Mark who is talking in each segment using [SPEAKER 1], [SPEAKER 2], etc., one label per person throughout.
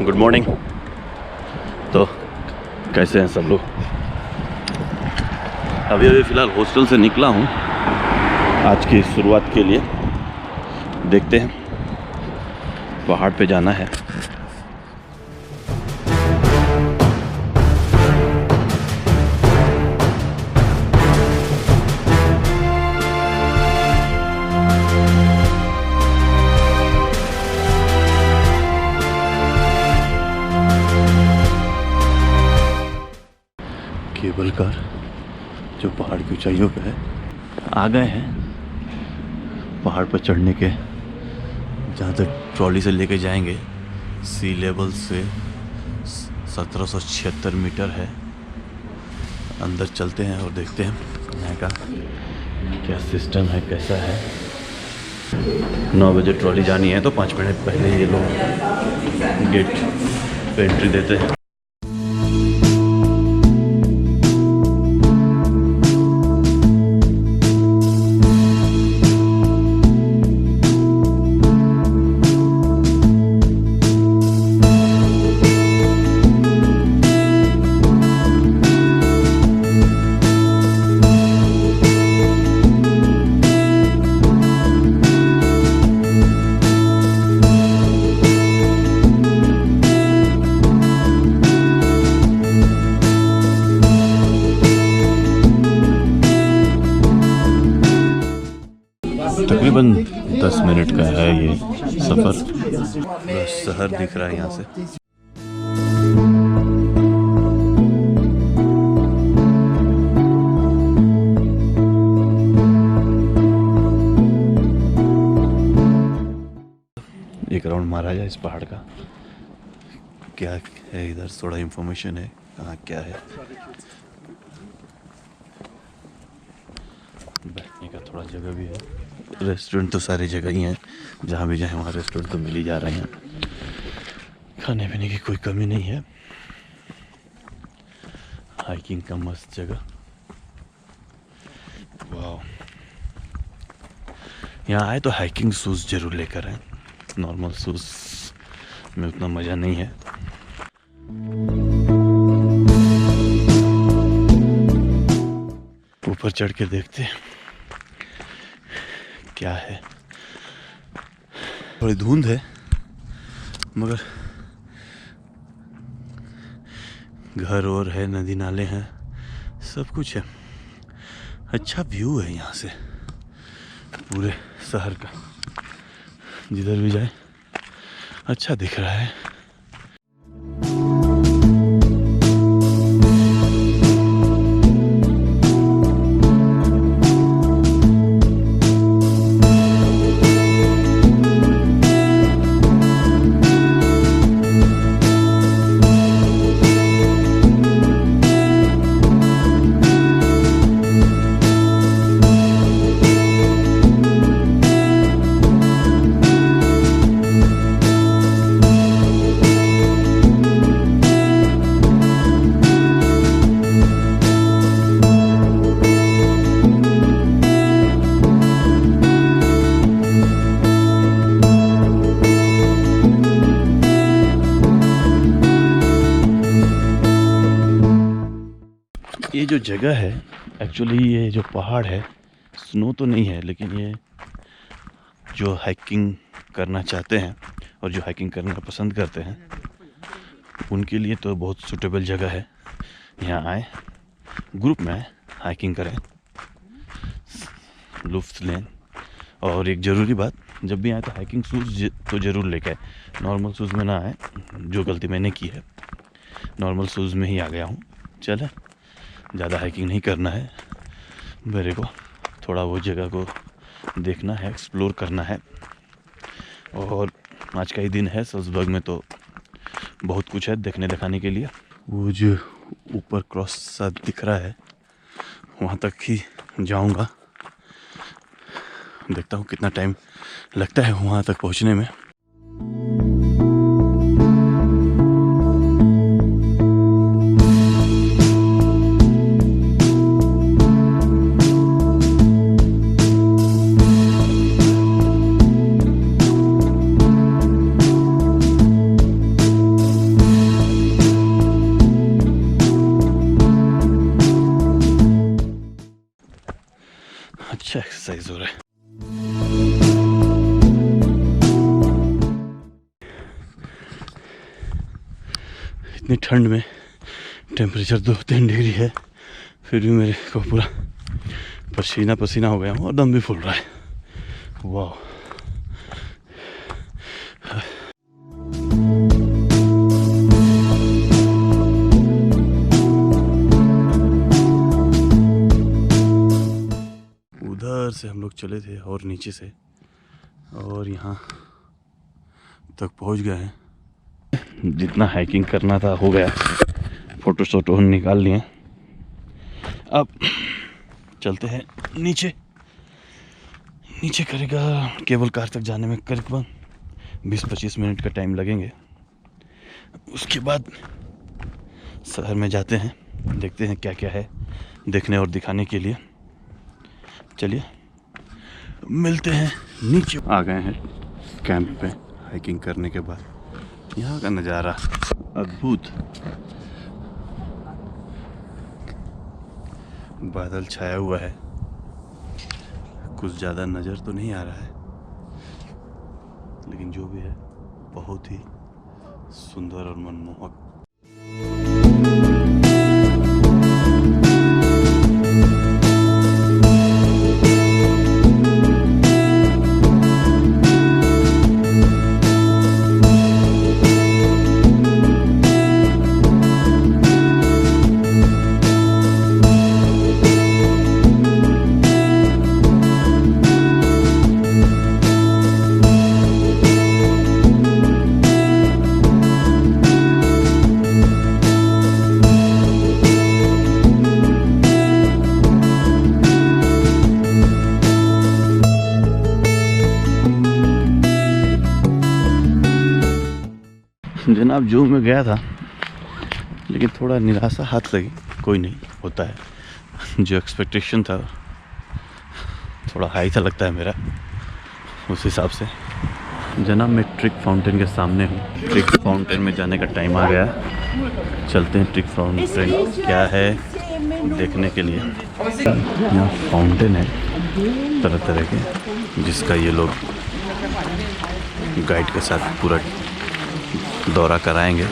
[SPEAKER 1] Good morning. तो कैसे हैं सब लोग? अभी फ़िलहाल हॉस्टल से निकला हूँ आज की शुरुआत के लिए। देखते हैं, पहाड़ पे जाना है। केबल कार जो पहाड़ की ऊंचाइयों पे है, आ गए हैं पहाड़ पर चढ़ने के। जहाँ तक ट्रॉली से लेके जाएंगे, सी लेवल से 1776 मीटर है। अंदर चलते हैं और देखते हैं यहाँ का क्या सिस्टम है, कैसा है। 9 बजे ट्रॉली जानी है तो 5 मिनट पहले ये लोग गेट पे एंट्री देते हैं। तकरीबन 10 मिनट का है ये सफ़र। शहर दिख रहा है यहाँ से। एक राउंड मारा जाए इस पहाड़ का, क्या है इधर थोड़ा इंफॉर्मेशन है, कहाँ क्या है। बैठने का थोड़ा जगह भी है। रेस्टोरेंट तो सारी जगह ही हैं, जहाँ भी जाएं वहाँ रेस्टोरेंट तो मिल ही जा रहे हैं। खाने पीने की कोई कमी नहीं है। हाइकिंग का मस्त जगह। वाह, यहाँ आए तो हाइकिंग शूज़ जरूर लेकर आए। नॉर्मल शूज़ में उतना मज़ा नहीं है। ऊपर चढ़ के देखते हैं क्या है। थोड़ी धुंध है मगर घर और है, नदी नाले हैं, सब कुछ है। अच्छा व्यू है यहाँ से पूरे शहर का। जिधर भी जाए अच्छा दिख रहा है। ये जो जगह है, एक्चुअली ये जो पहाड़ है, स्नो तो नहीं है, लेकिन ये जो हाइकिंग करना चाहते हैं और जो हाइकिंग करना पसंद करते हैं उनके लिए तो बहुत सूटेबल जगह है। यहाँ आए, ग्रुप में आए, हाइकिंग करें, लुत्फ़ लें। और एक ज़रूरी बात, जब भी आए तो हाइकिंग शूज़ तो ज़रूर लेके आए। नॉर्मल शूज़ में ना आए, जो गलती मैंने की है। नॉर्मल शूज़ में ही आ गया हूँ। चले, ज़्यादा हाइकिंग नहीं करना है मेरे को, थोड़ा वो जगह को देखना है, एक्सप्लोर करना है। और आज का ही दिन है सल्ज़बर्ग में, तो बहुत कुछ है देखने दिखाने के लिए। वो जो ऊपर क्रॉस सा दिख रहा है, वहाँ तक ही जाऊँगा। देखता हूँ कितना टाइम लगता है वहाँ तक पहुँचने में। इतनी ठंड में टेम्परेचर 2-3 डिग्री है, फिर भी मेरे को पूरा पसीना पसीना हो गया हूँ और दम भी फूल रहा है। वाह। उधर से हम लोग चले थे और नीचे से, और यहाँ तक पहुँच गए हैं। जितना हाइकिंग करना था हो गया, फोटो शोटो निकाल लिए। अब चलते हैं नीचे। नीचे करेगा केबल कार तक जाने में करीबन 20-25 मिनट का टाइम लगेंगे। उसके बाद शहर में जाते हैं, देखते हैं क्या क्या है देखने और दिखाने के लिए। चलिए मिलते हैं नीचे। आ गए हैं कैंप पे हाइकिंग करने के बाद। यहाँ का नज़ारा अद्भुत, बादल छाया हुआ है, कुछ ज़्यादा नज़र तो नहीं आ रहा है, लेकिन जो भी है बहुत ही सुंदर और मनमोहक। जनाब जू में गया था, लेकिन थोड़ा निराशा हाथ लगी। कोई नहीं, होता है। जो एक्सपेक्टेशन था थोड़ा हाई था लगता है मेरा, उस हिसाब से। जनाब मैं ट्रिक फाउंटेन के सामने हूँ। ट्रिक फाउंटेन में जाने का टाइम आ गया, चलते हैं ट्रिक फाउंटेन क्या है देखने के लिए। यहाँ फाउंटेन है तरह तरह के, जिसका ये लोग गाइड के साथ पूरा दौरा कराएंगे।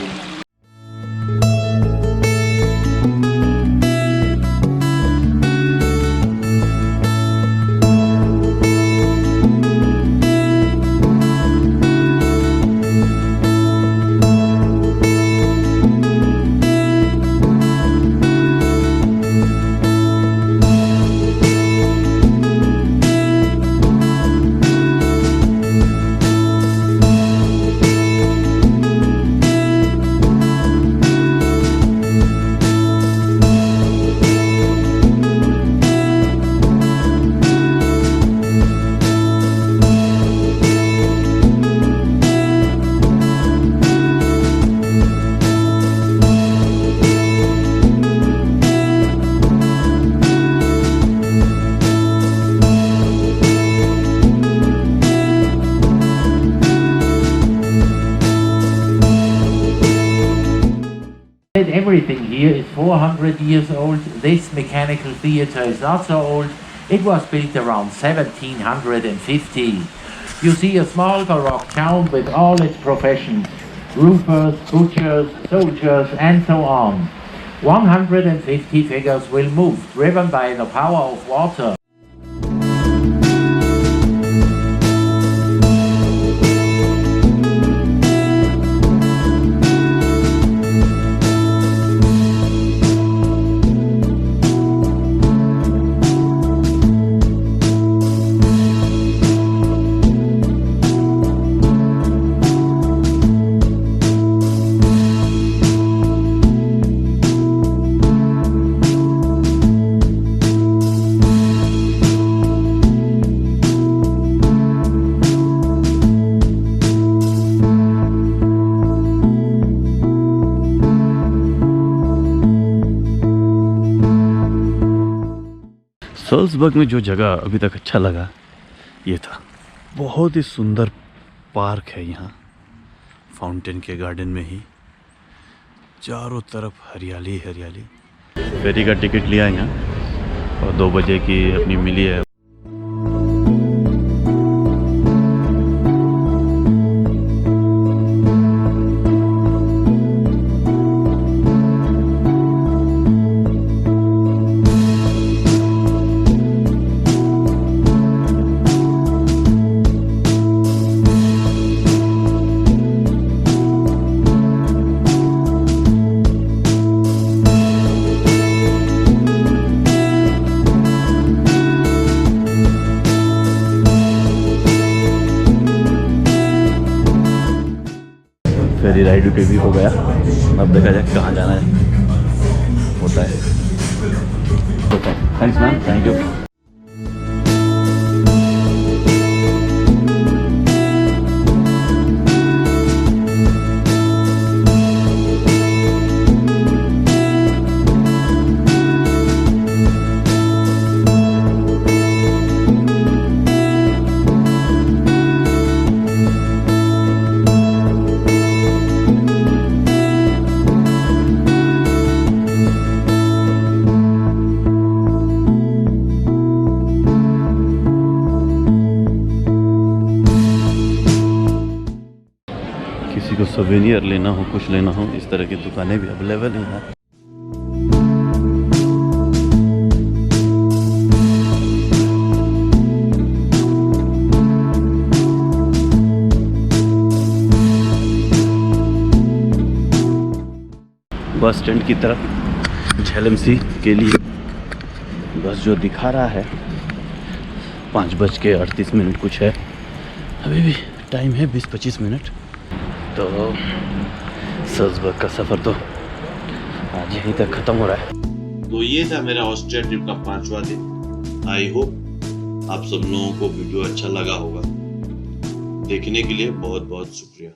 [SPEAKER 2] Everything here is 400 years old. This mechanical theater is not so old. It was built around 1750. You see a small Baroque town with all its professions, roofers, butchers, soldiers, and so on. 150 figures will move, driven by the power of water.
[SPEAKER 1] Salzburg में जो जगह अभी तक अच्छा लगा ये था। बहुत ही सुंदर पार्क है यहाँ, फाउंटेन के गार्डन में ही चारों तरफ हरियाली हरियाली। फेरी का टिकट लिया यहाँ और 2 बजे की अपनी मिली है। गाड़ी राइड पे भी हो गया। अब देखा जाए कहाँ जाना है होता है। Thanks ma'am, thank you. किसी को सवेनियर लेना हो, कुछ लेना हो, इस तरह की दुकानें भी अवेलेबल हैं यहाँ। बस स्टैंड की तरफ झेलमसी के लिए बस जो दिखा रहा है 5:38 कुछ है। अभी भी टाइम है 20-25 मिनट। तो सल्ज़बर्ग का सफ़र तो आज यहीं तक ख़त्म हो रहा है।
[SPEAKER 3] तो ये था मेरा ऑस्ट्रिया ट्रिप का 5वां दिन। आई होप आप सब लोगों को वीडियो अच्छा लगा होगा। देखने के लिए बहुत बहुत शुक्रिया।